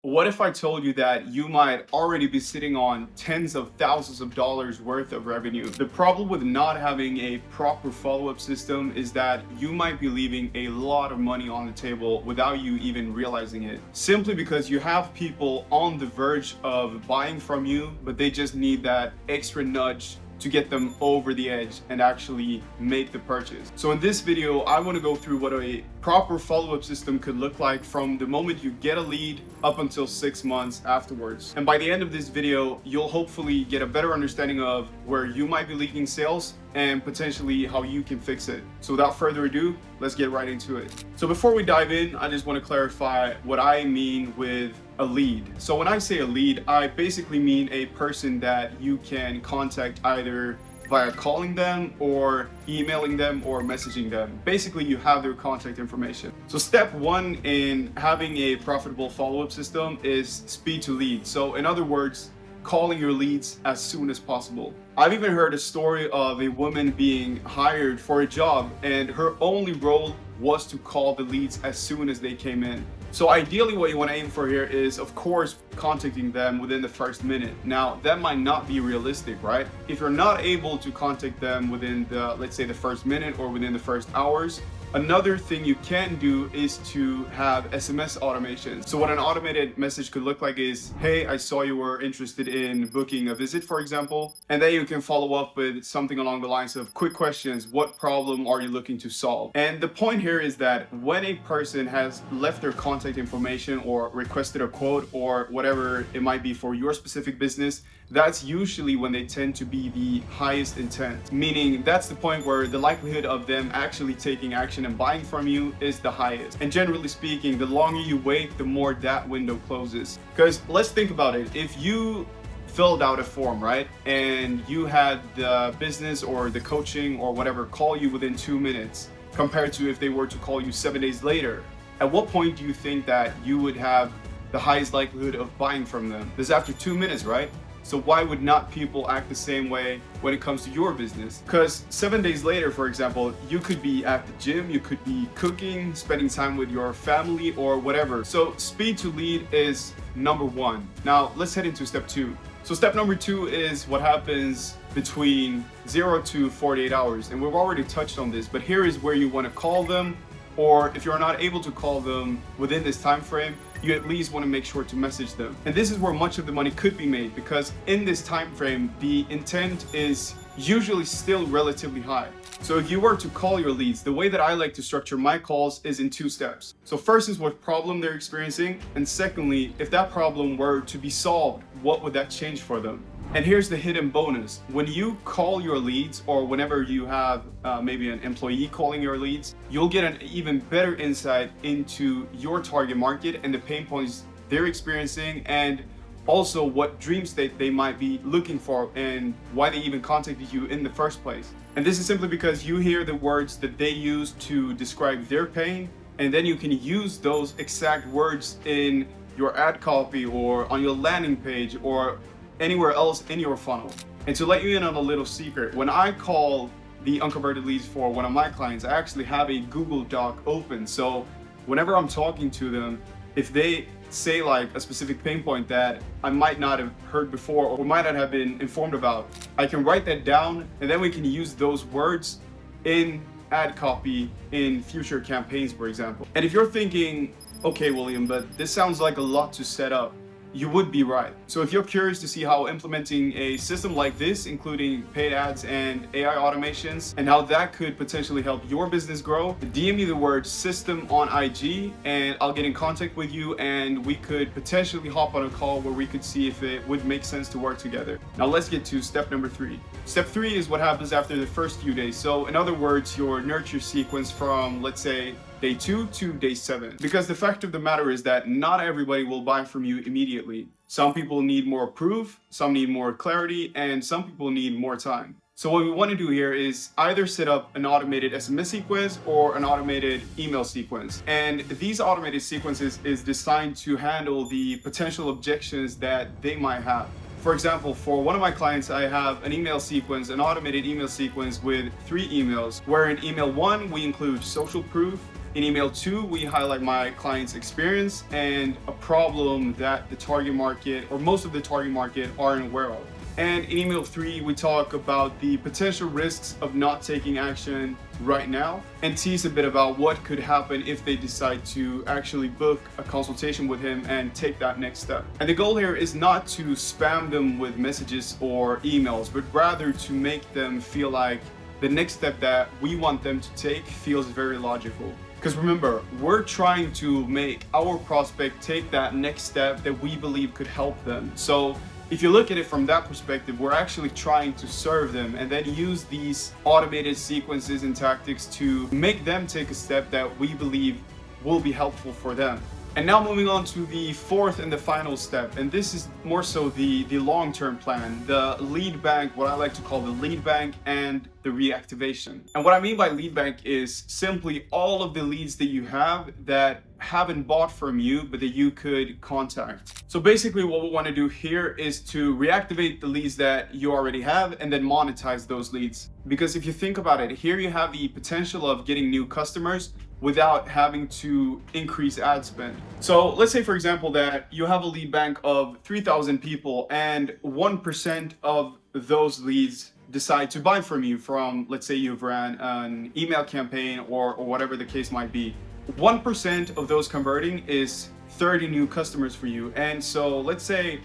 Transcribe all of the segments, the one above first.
What if I told you that you might already be sitting on tens of thousands of dollars worth of revenue? The problem with not having a proper follow-up system is that you might be leaving a lot of money on the table without you even realizing it. Simply because you have people on the verge of buying from you, but they just need that extra nudge to get them over the edge and actually make the purchase. So in this video, I want to go through what a proper follow-up system could look like from the moment you get a lead up until 6 months afterwards. And by the end of this video, you'll hopefully get a better understanding of where you might be leaking sales and potentially how you can fix it. So without further ado, let's get right into it. So before we dive in, I just want to clarify what I mean with a lead. So when I say a lead, I basically mean a person that you can contact either via calling them or emailing them or messaging them. Basically, you have their contact information. So step one in having a profitable follow-up system is speed to lead. So in other words, calling your leads as soon as possible. I've even heard a story of a woman being hired for a job and her only role was to call the leads as soon as they came in. So ideally what you want to aim for here is, of course, contacting them within the first minute. Now, that might not be realistic, right? If you're not able to contact them within the, let's say, the first minute or within the first hours, another thing you can do is to have SMS automation. So what an automated message could look like is, hey, I saw you were interested in booking a visit, for example. And then you can follow up with something along the lines of quick questions. What problem are you looking to solve? And the point here is that when a person has left their contact information or requested a quote or whatever it might be for your specific business, that's usually when they tend to be the highest intent. Meaning that's the point where the likelihood of them actually taking action and buying from you is the highest. And generally speaking, the longer you wait, the more that window closes. Because let's think about it. If you filled out a form, right? And you had the business or the coaching or whatever call you within 2 minutes compared to if they were to call you 7 days later, at what point do you think that you would have the highest likelihood of buying from them? This is after 2 minutes, right? So why would not people act the same way when it comes to your business? Because 7 days later, for example, you could be at the gym, you could be cooking, spending time with your family or whatever. So speed to lead is number one. Now let's head into step two. So step number two is what happens between 0 to 48 hours. And we've already touched on this, but here is where you want to call them, or if you're not able to call them within this time frame, you at least want to make sure to message them. And this is where much of the money could be made, because in this time frame, the intent is usually still relatively high. So if you were to call your leads, the way that I like to structure my calls is in 2 steps. So first is what problem they're experiencing, and secondly, if that problem were to be solved, what would that change for them? And here's the hidden bonus. When you call your leads, or whenever you have maybe an employee calling your leads, you'll get an even better insight into your target market and the pain points they're experiencing, and also what dream state they might be looking for and why they even contacted you in the first place. And this is simply because you hear the words that they use to describe their pain, and then you can use those exact words in your ad copy or on your landing page or anywhere else in your funnel. And to let you in on a little secret, when I call the unconverted leads for one of my clients, I actually have a Google Doc open. So whenever I'm talking to them, if they say like a specific pain point that I might not have heard before or might not have been informed about, I can write that down, and then we can use those words in ad copy in future campaigns, for example. And if you're thinking, okay, William, but this sounds like a lot to set up, you would be right. So if you're curious to see how implementing a system like this, including paid ads and AI automations, and how that could potentially help your business grow, DM me the word system on IG and I'll get in contact with you, and we could potentially hop on a call where we could see if it would make sense to work together. Now let's get to step number 3. Step 3 is what happens after the first few days. So in other words, your nurture sequence from, let's say, day 2 to day 7. Because the fact of the matter is that not everybody will buy from you immediately. Some people need more proof, some need more clarity, and some people need more time. So what we want to do here is either set up an automated SMS sequence or an automated email sequence. And these automated sequences is designed to handle the potential objections that they might have. For example, for one of my clients, I have an email sequence, an automated email sequence with 3 emails, where in email 1, we include social proof. In email 2, we highlight my client's experience and a problem that the target market or most of the target market aren't aware of. And in email 3, we talk about the potential risks of not taking action right now and tease a bit about what could happen if they decide to actually book a consultation with him and take that next step. And the goal here is not to spam them with messages or emails, but rather to make them feel like the next step that we want them to take feels very logical. Because remember, we're trying to make our prospect take that next step that we believe could help them. So if you look at it from that perspective, we're actually trying to serve them and then use these automated sequences and tactics to make them take a step that we believe will be helpful for them. And now moving on to the fourth and the final step, and this is more so the long-term plan, the lead bank, what I like to call the lead bank and the reactivation. And what I mean by lead bank is simply all of the leads that you have that haven't bought from you, but that you could contact. So basically what we want to do here is to reactivate the leads that you already have and then monetize those leads. Because if you think about it, here you have the potential of getting new customers without having to increase ad spend. So let's say, for example, that you have a lead bank of 3,000 people and 1% of those leads decide to buy from you from, let's say you've ran an email campaign or whatever the case might be. 1% of those converting is 30 new customers for you. And so let's say,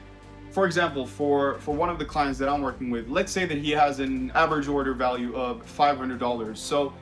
for example, for one of the clients that I'm working with, let's say that he has an average order value of $500. So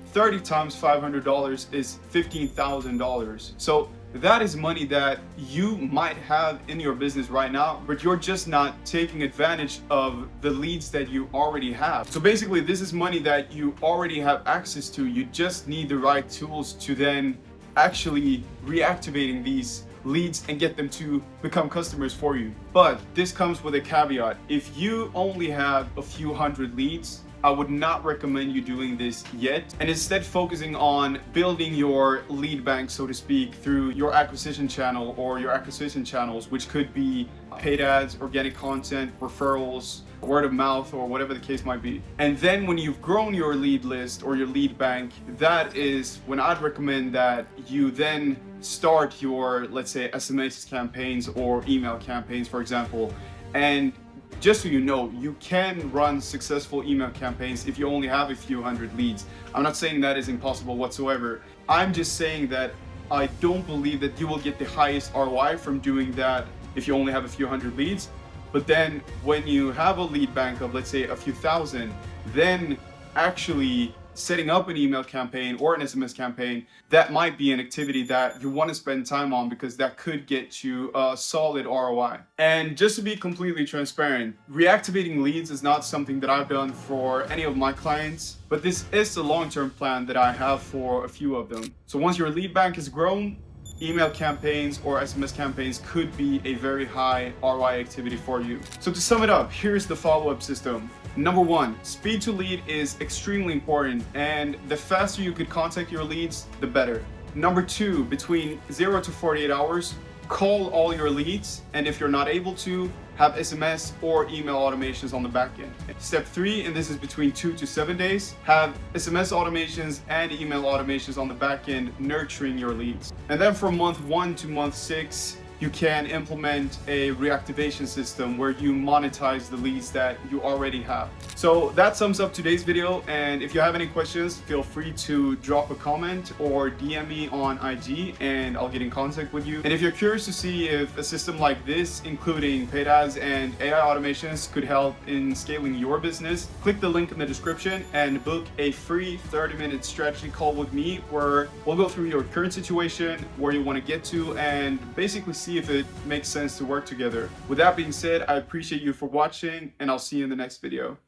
30 times $500 is $15,000. So that is money that you might have in your business right now, but you're just not taking advantage of the leads that you already have. So basically, this is money that you already have access to. You just need the right tools to then actually reactivating these leads and get them to become customers for you. But this comes with a caveat. If you only have a few hundred leads, I would not recommend you doing this yet, and instead focusing on building your lead bank, so to speak, through your acquisition channel or your acquisition channels, which could be paid ads, organic content, referrals, word of mouth, or whatever the case might be. And then when you've grown your lead list or your lead bank, that is when I'd recommend that you then start your, let's say, SMS campaigns or email campaigns, for example. And just so you know, you can run successful email campaigns if you only have a few hundred leads. I'm not saying that is impossible whatsoever. I'm just saying that I don't believe that you will get the highest ROI from doing that if you only have a few hundred leads. But then when you have a lead bank of, let's say, a few thousand, then actually setting up an email campaign or an SMS campaign, that might be an activity that you want to spend time on because that could get you a solid ROI. And just to be completely transparent, reactivating leads is not something that I've done for any of my clients, but this is the long-term plan that I have for a few of them. So once your lead bank is grown, email campaigns or SMS campaigns could be a very high ROI activity for you. So to sum it up, here's the follow-up system. Number one, speed to lead is extremely important, and the faster you could contact your leads, the better. Number two, between 0 to 48 hours, call all your leads, and if you're not able to, have SMS or email automations on the back end. Step 3, and this is between 2 to 7 days, have SMS automations and email automations on the back end nurturing your leads. And then from month 1 to month 6, you can implement a reactivation system where you monetize the leads that you already have. So that sums up today's video, and if you have any questions, feel free to drop a comment or DM me on IG and I'll get in contact with you. And if you're curious to see if a system like this, including paid ads and AI automations, could help in scaling your business, click the link in the description and book a free 30-minute strategy call with me where we'll go through your current situation, where you want to get to, and basically see if it makes sense to work together. With that being said, I appreciate you for watching, and I'll see you in the next video.